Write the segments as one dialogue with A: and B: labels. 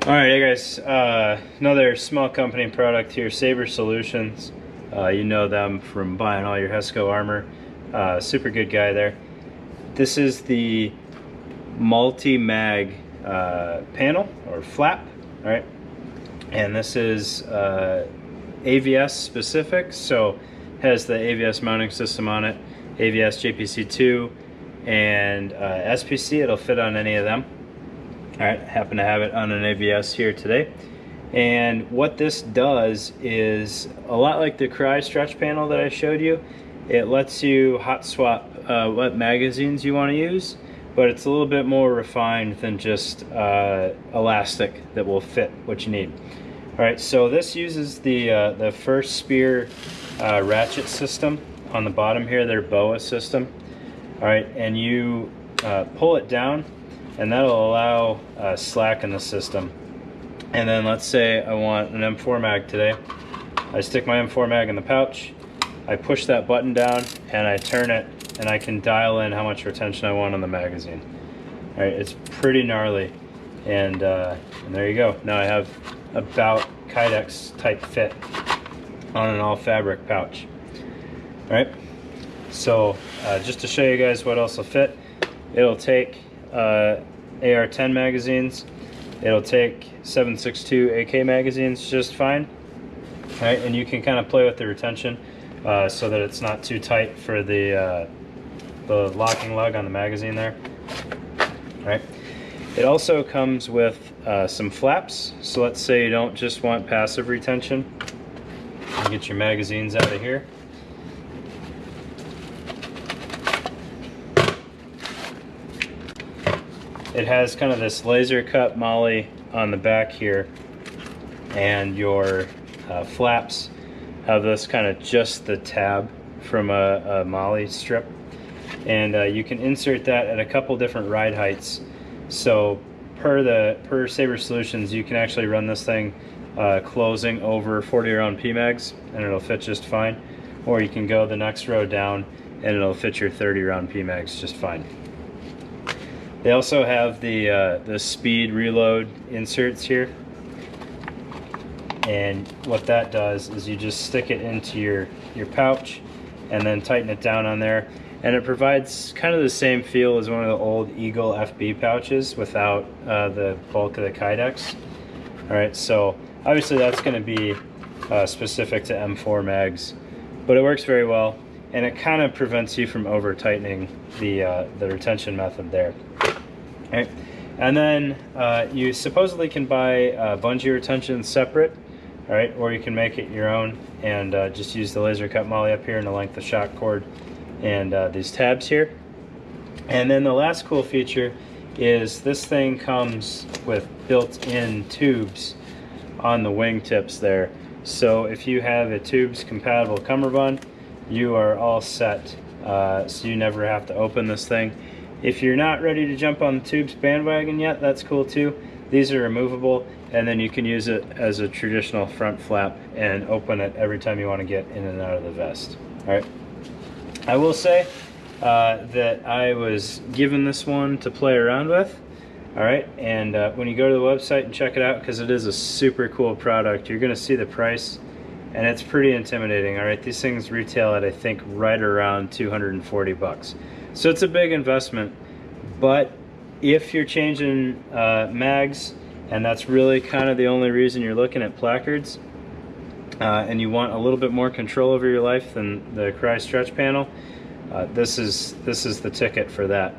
A: Alright, hey guys, another small company product here, Saber Solutions. You know them from buying all your Hesco armor. Super good guy there. This is the multi-mag panel or flap, alright? And this is AVS specific, so has the AVS mounting system on it, AVS JPC2 and SPC. It'll fit on any of them. All right, happen to have it on an AVS here today. And what this does is a lot like the Cry stretch panel that I showed you. It lets you hot swap what magazines you want to use, but it's a little bit more refined than just elastic that will fit what you need. All right, so this uses the first spear ratchet system on the bottom here, their BOA system. All right, and you pull it down, and that'll allow slack in the system. And then let's say I want an M4 mag today. I stick my M4 mag in the pouch, I push that button down, and I turn it, and I can dial in how much retention I want on the magazine. All right, it's pretty gnarly. And there you go. Now I have about Kydex type fit on an all fabric pouch. All right, so just to show you guys what else will fit, it'll take AR-10 magazines, it'll take 7.62 AK magazines just fine. All right, and you can kind of play with the retention so that it's not too tight for the locking lug on the magazine there. All right, it also comes with some flaps. So let's say you don't just want passive retention. You get your magazines out of here. It has kind of this laser cut MOLLE on the back here, and your flaps have this kind of just the tab from a MOLLE strip, and you can insert that at a couple different ride heights. So per Saber Solutions, you can actually run this thing closing over 40 round PMags and it'll fit just fine, or you can go the next row down and it'll fit your 30 round PMags just fine. They also have the speed reload inserts here, and what that does is you just stick it into your pouch and then tighten it down on there, and it provides kind of the same feel as one of the old Eagle FB pouches without the bulk of the Kydex. All right, so obviously that's going to be specific to M4 mags, but it works very well, and it kind of prevents you from over tightening the retention method there. All right. And then you supposedly can buy bungee retention separate, all right, or you can make it your own and just use the laser cut MOLLE up here and the length of shock cord and these tabs here. And then the last cool feature is this thing comes with built-in tubes on the wingtips there. So if you have a tubes compatible cummerbund, you are all set. So you never have to open this thing. If you're not ready to jump on the tubes bandwagon yet, that's cool too. These are removable, and then you can use it as a traditional front flap and open it every time you want to get in and out of the vest. All right. I will say that I was given this one to play around with. All right, and when you go to the website and check it out, because it is a super cool product, you're going to see the price, and it's pretty intimidating. All right, these things retail at, I think, right around 240 bucks. So it's a big investment, but if you're changing mags, and that's really kind of the only reason you're looking at placards, and you want a little bit more control over your life than the Cry stretch panel, this is the ticket for that.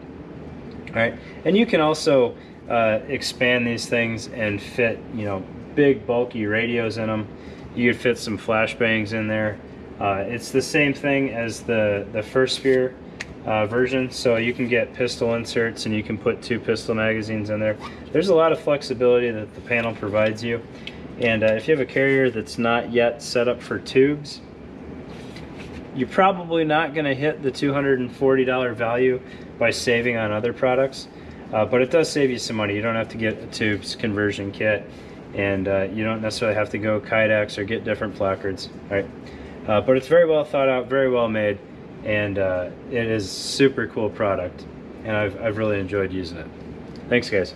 A: All right, and you can also expand these things and fit, you know, big bulky radios in them. You could fit some flashbangs in there. It's the same thing as the first spear version, so you can get pistol inserts and you can put 2 pistol magazines in there. There's a lot of flexibility that the panel provides you, and if you have a carrier that's not yet set up for tubes, you're probably not going to hit the $240 value by saving on other products, but it does save you some money. You don't have to get a tubes conversion kit, and you don't necessarily have to go Kydex or get different placards. All right, but it's very well thought out, very well made, and it is a super cool product, and I've really enjoyed using it. Thanks, guys.